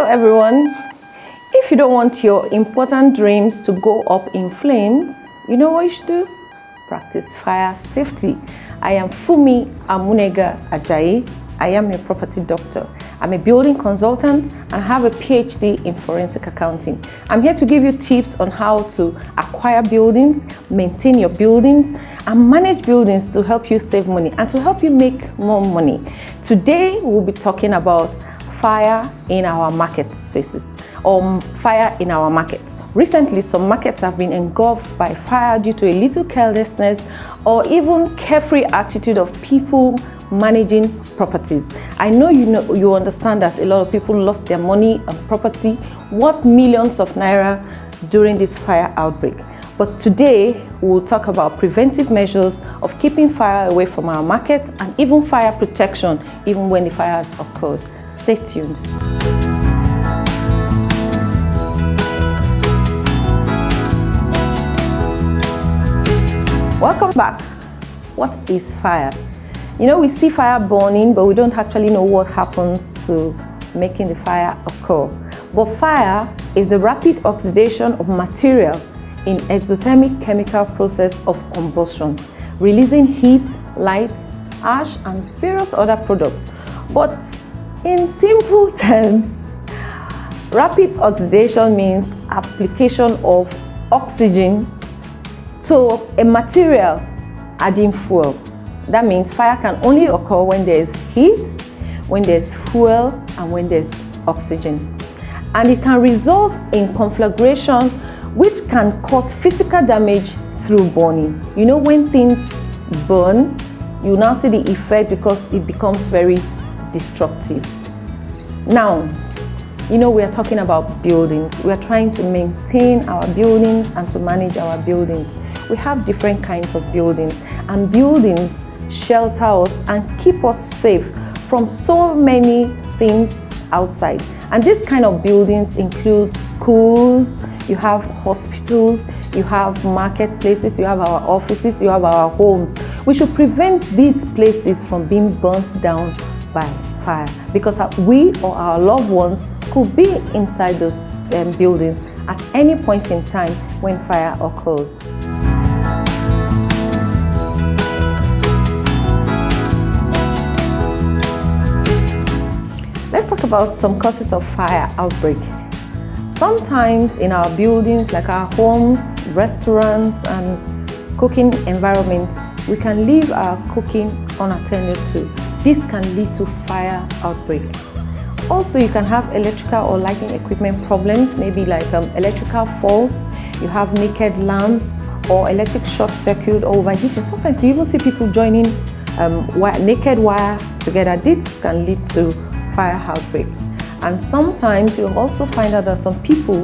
everyone. If you don't want your important dreams to go up in flames, you know what you should do? Practice fire safety. I am Fumi Amunega Ajayi. I am a property doctor. I'm a building consultant and have a PhD in forensic accounting. I'm here to give you tips on how to acquire buildings, maintain your buildings, and manage buildings to help you save money and to help you make more money. Today, we'll be talking about fire in our market spaces, or fire in our markets. Recently, some markets have been engulfed by fire due to a little carelessness or even carefree attitude of people managing properties. I know you understand that a lot of people lost their money and property worth millions of naira during this fire outbreak. But today, we'll talk about preventive measures of keeping fire away from our markets and even fire protection, even when the fire has occurred. Stay tuned. Welcome back. What is fire? We see fire burning, but we don't actually know what happens to making the fire occur. But fire is the rapid oxidation of material in exothermic chemical process of combustion, releasing heat, light, ash, and various other products. But in simple terms, rapid oxidation means application of oxygen to a material adding fuel. That means fire can only occur when there's heat, when there's fuel, and when there's oxygen. And it can result in conflagration, which can cause physical damage through burning. When things burn, you now see the effect because it becomes very destructive. Now, we are talking about buildings. We are trying to maintain our buildings and to manage our buildings. We have different kinds of buildings, and buildings shelter us and keep us safe from so many things outside. And this kind of buildings include schools, you have hospitals, you have marketplaces, you have our offices, you have our homes. We should prevent these places from being burnt down by fire, because we or our loved ones could be inside those buildings at any point in time when fire occurs. Let's talk about some causes of fire outbreak. Sometimes in our buildings, like our homes, restaurants, and cooking environment, we can leave our cooking unattended to. This can lead to fire outbreak. Also, you can have electrical or lighting equipment problems, maybe like electrical faults. You have naked lamps or electric short circuit or overheating. Sometimes you even see people joining naked wire together. This can lead to fire outbreak. And sometimes you'll also find out that some people,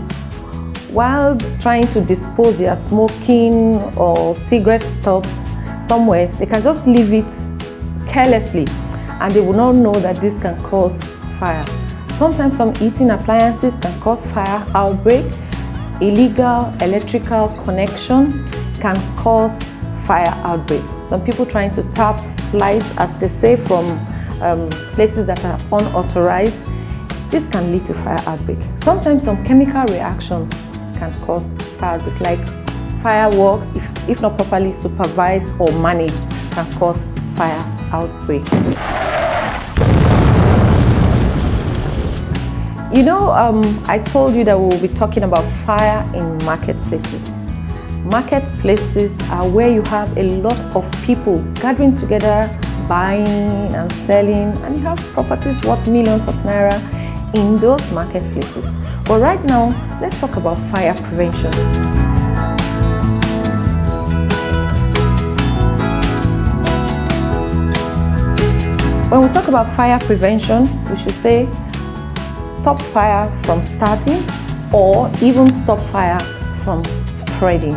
while trying to dispose their smoking or cigarette stubs somewhere, they can just leave it carelessly and they will not know that this can cause fire. Sometimes some heating appliances can cause fire outbreak. Illegal electrical connection can cause fire outbreak. Some people trying to tap lights, as they say, from places that are unauthorized. This can lead to fire outbreak. Sometimes some chemical reactions can cause fire outbreak, like fireworks, if not properly supervised or managed, can cause fire outbreak. I told you that we will be talking about fire in marketplaces. Marketplaces are where you have a lot of people gathering together, buying and selling, and you have properties worth millions of naira in those marketplaces. But right now, let's talk about fire prevention. When we talk about fire prevention, we should say stop fire from starting or even stop fire from spreading.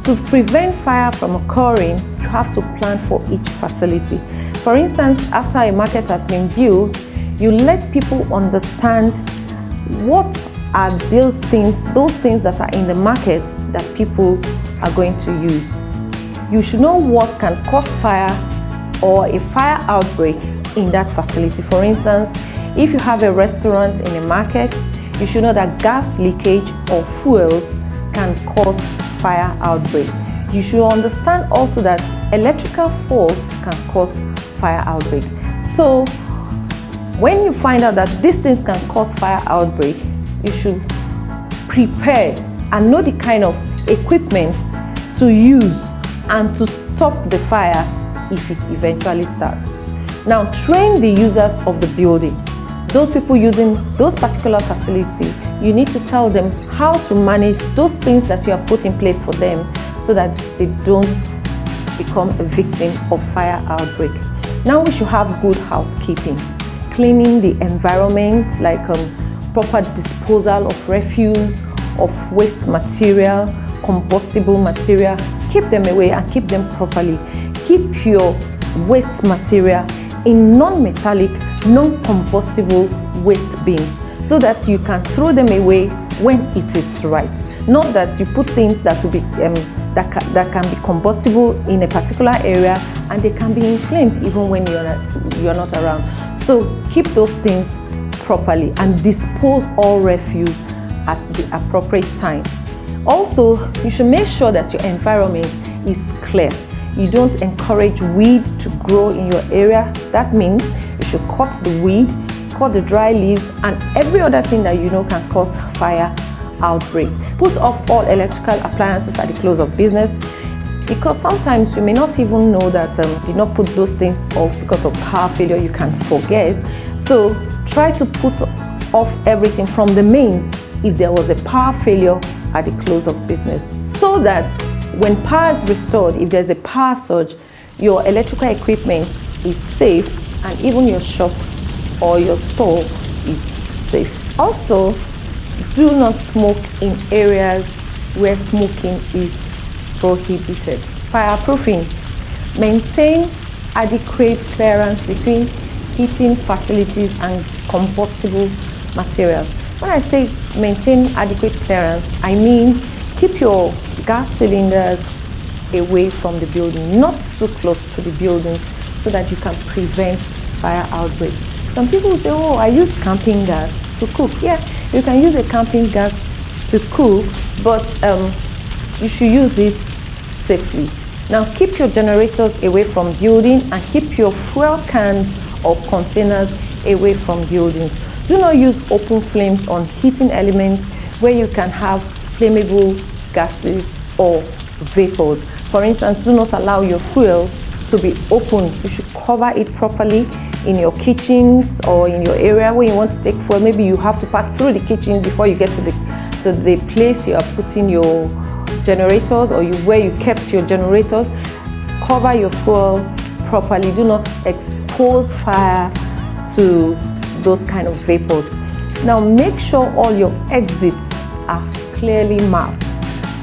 To prevent fire from occurring, you have to plan for each facility. For instance, after a market has been built, you let people understand what are those things that are in the market that people are going to use. You should know what can cause fire or a fire outbreak in that facility. For instance, If you have a restaurant in a market, you should know that gas leakage or fuels can cause fire outbreak. You should understand also that electrical faults can cause fire outbreak. So when you find out that these things can cause fire outbreak, you should prepare and know the kind of equipment to use and to stop the fire if it eventually starts. Now, train the users of the building. Those people using those particular facility, you need to tell them how to manage those things that you have put in place for them so that they don't become a victim of fire outbreak. Now we should have good housekeeping, cleaning the environment, like proper disposal of refuse, of waste material, combustible material. Keep them away and keep them properly. Keep your waste material in non-metallic, non-combustible waste bins so that you can throw them away when it is right. Not that you put things that will be that can be combustible in a particular area and they can be inflamed even when you're not around. So keep those things properly and dispose all refuse at the appropriate time. Also, you should make sure that your environment is clear. You don't encourage weed to grow in your area. That means you should cut the weed, cut the dry leaves, and every other thing that you know can cause fire outbreak. Put off all electrical appliances at the close of business, because sometimes you may not even know that you did not put those things off because of power failure. You can forget. So try to put off everything from the mains if there was a power failure at the close of business, so that when power is restored, if there's a power surge, your electrical equipment is safe and even your shop or your store is safe. Also, do not smoke in areas where smoking is prohibited. Fireproofing. Maintain adequate clearance between heating facilities and combustible materials. When I say maintain adequate clearance, I mean keep your gas cylinders away from the building, not too close to the buildings, so that you can prevent fire outbreak. Some people say, oh, I use camping gas to cook. Yeah, you can use a camping gas to cook, but you should use it safely. Now keep your generators away from building and keep your fuel cans or containers away from buildings. Do not use open flames on heating elements where you can have flammable gases or vapors. For instance, do not allow your fuel to be open. You should cover it properly in your kitchens or in your area where you want to take fuel. Maybe you have to pass through the kitchen before you get to the place you are putting your generators, or where you kept your generators. Cover your fuel properly. Do not expose fire to those kind of vapors. Now make sure all your exits are clearly marked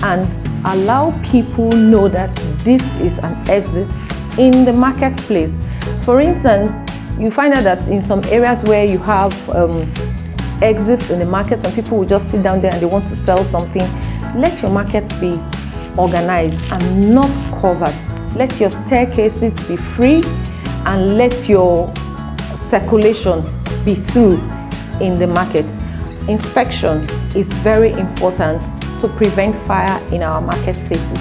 and allow people know that this is an exit in the marketplace. For instance, you find out that in some areas where you have exits in the market, and people will just sit down there and they want to sell something. Let your markets be organized and not covered. Let your staircases be free and let your circulation be through in the market. Inspection is very important to prevent fire in our marketplaces.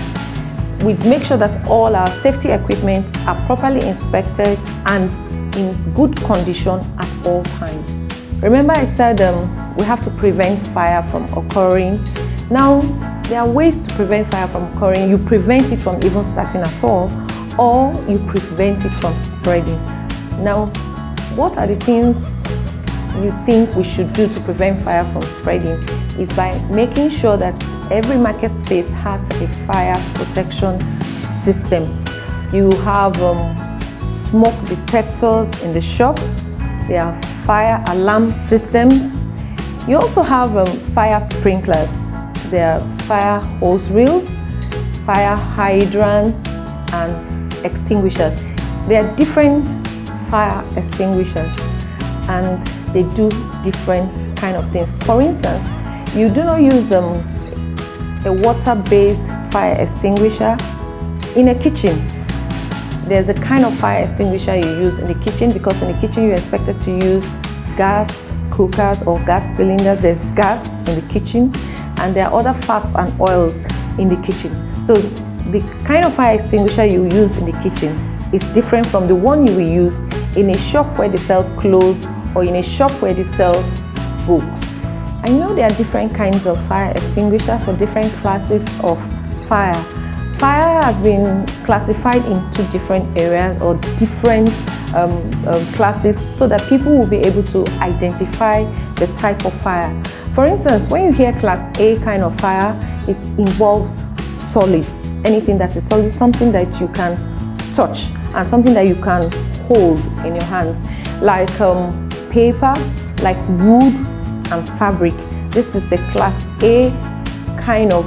We make sure that all our safety equipment are properly inspected and in good condition at all times. Remember I said we have to prevent fire from occurring. Now, there are ways to prevent fire from occurring. You prevent it from even starting at all, or you prevent it from spreading. Now, what are the things you think we should do to prevent fire from spreading? Is by making sure that every market space has a fire protection system. You have smoke detectors in the shops. There are fire alarm systems. You also have fire sprinklers. There are fire hose reels, fire hydrants, and extinguishers. There are different fire extinguishers and they do different kind of things. For instance, you do not use a water-based fire extinguisher in a kitchen. There's a kind of fire extinguisher you use in the kitchen, because in the kitchen you're expected to use gas cookers or gas cylinders, there's gas in the kitchen, and there are other fats and oils in the kitchen. So the kind of fire extinguisher you use in the kitchen is different from the one you will use in a shop where they sell clothes or in a shop where they sell books. I know there are different kinds of fire extinguisher for different classes of fire. Fire has been classified into different areas or different classes so that people will be able to identify the type of fire. For instance, when you hear class A kind of fire, it involves solids. Anything that is solid, something that you can touch and something that you can hold in your hands, like paper, like wood and fabric. This is a class A kind of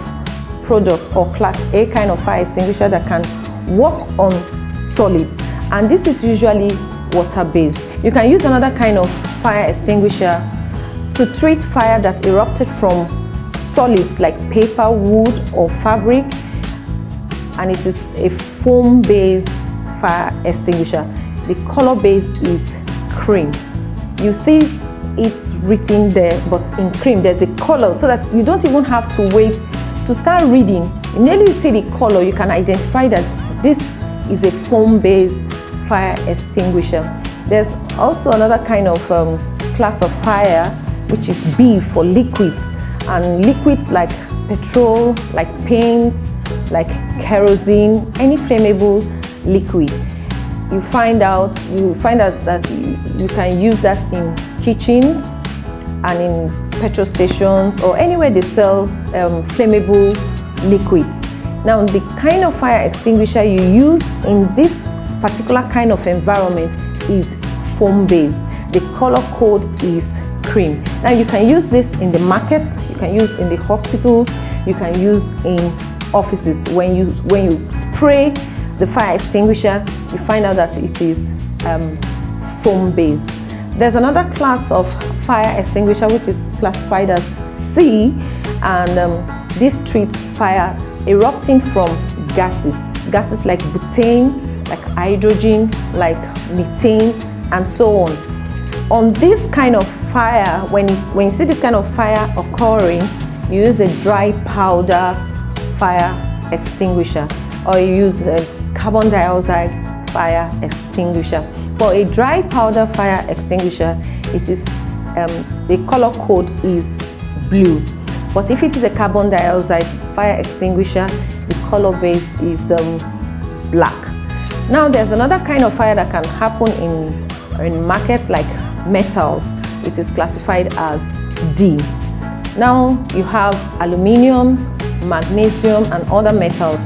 product or class A kind of fire extinguisher that can work on solids, and this is usually water-based. You can use another kind of fire extinguisher to treat fire that erupted from solids like paper, wood or fabric, and it is a foam-based fire extinguisher. The color base is cream. You see it's written there, but in cream there's a color so that you don't even have to wait to start reading. Immediately you see the color, you can identify that this is a foam-based fire extinguisher. There's also another kind of class of fire, which is B for liquids, and liquids like petrol, like paint, like kerosene, any flammable liquid. You find out that you can use that in kitchens and in petrol stations or anywhere they sell flammable liquids. Now, the kind of fire extinguisher you use in this particular kind of environment is foam-based. The color code is cream. Now, you can use this in the markets, you can use in the hospitals, you can use in offices. When you spray the fire extinguisher, you find out that it is foam-based. There's another class of fire extinguisher which is classified as C, and this treats fire erupting from gases like butane, like hydrogen, like methane, and so on. On this kind of fire, when you see this kind of fire occurring, you use a dry powder fire extinguisher, or you use a carbon dioxide fire extinguisher. For a dry powder fire extinguisher, it is the color code is blue. But if it is a carbon dioxide fire extinguisher, the color base is black. Now, there's another kind of fire that can happen in markets like metals. It is classified as D. Now, you have aluminium, magnesium, and other metals.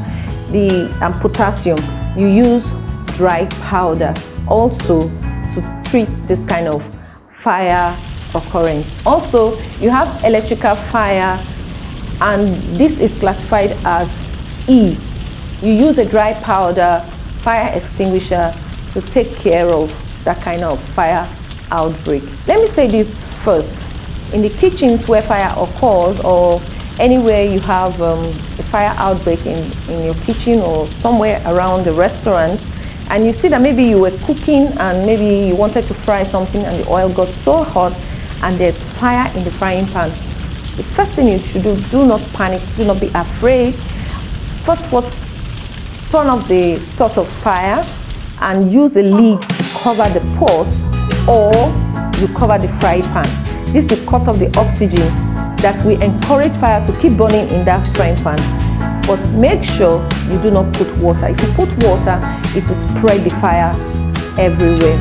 And potassium, you use dry powder also to treat this kind of fire occurrence. Also, you have electrical fire, and this is classified as E. You use a dry powder fire extinguisher to take care of that kind of fire outbreak. Let me say this first. In the kitchens where fire occurs, or anywhere you have a fire outbreak in your kitchen or somewhere around the restaurant, and you see that maybe you were cooking and maybe you wanted to fry something and the oil got so hot and there's fire in the frying pan, the first thing you should do not panic, do not be afraid. First of all, turn off the source of fire and use a lid to cover the pot, or you cover the frying pan. This will cut off the oxygen that will encourage fire to keep burning in that frying pan. But make sure you do not put water. If you put water, it will spread the fire everywhere.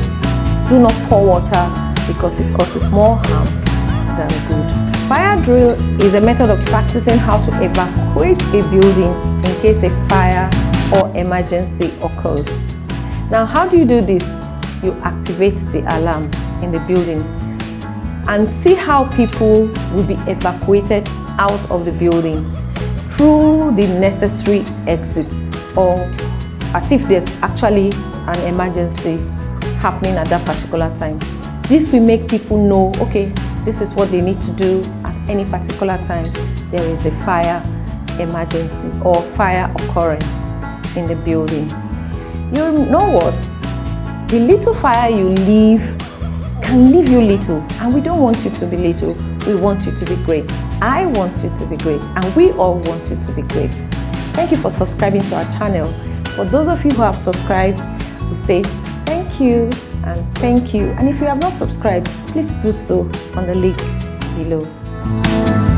Do not pour water because it causes more harm than good. Fire drill is a method of practicing how to evacuate a building in case a fire or emergency occurs. Now, how do you do this? You activate the alarm in the building and see how people will be evacuated out of the building through the necessary exits, or as if there's actually an emergency happening at that particular time. This will make people know, okay, this is what they need to do at any particular time there is a fire emergency or fire occurrence in the building. You know what? The little fire you leave can leave you little, and we don't want you to be little. We want you to be great. I want you to be great, and we all want you to be great. Thank you for subscribing to our channel. For those of you who have subscribed, we say thank you and thank you. And if you have not subscribed, please do so on the link below.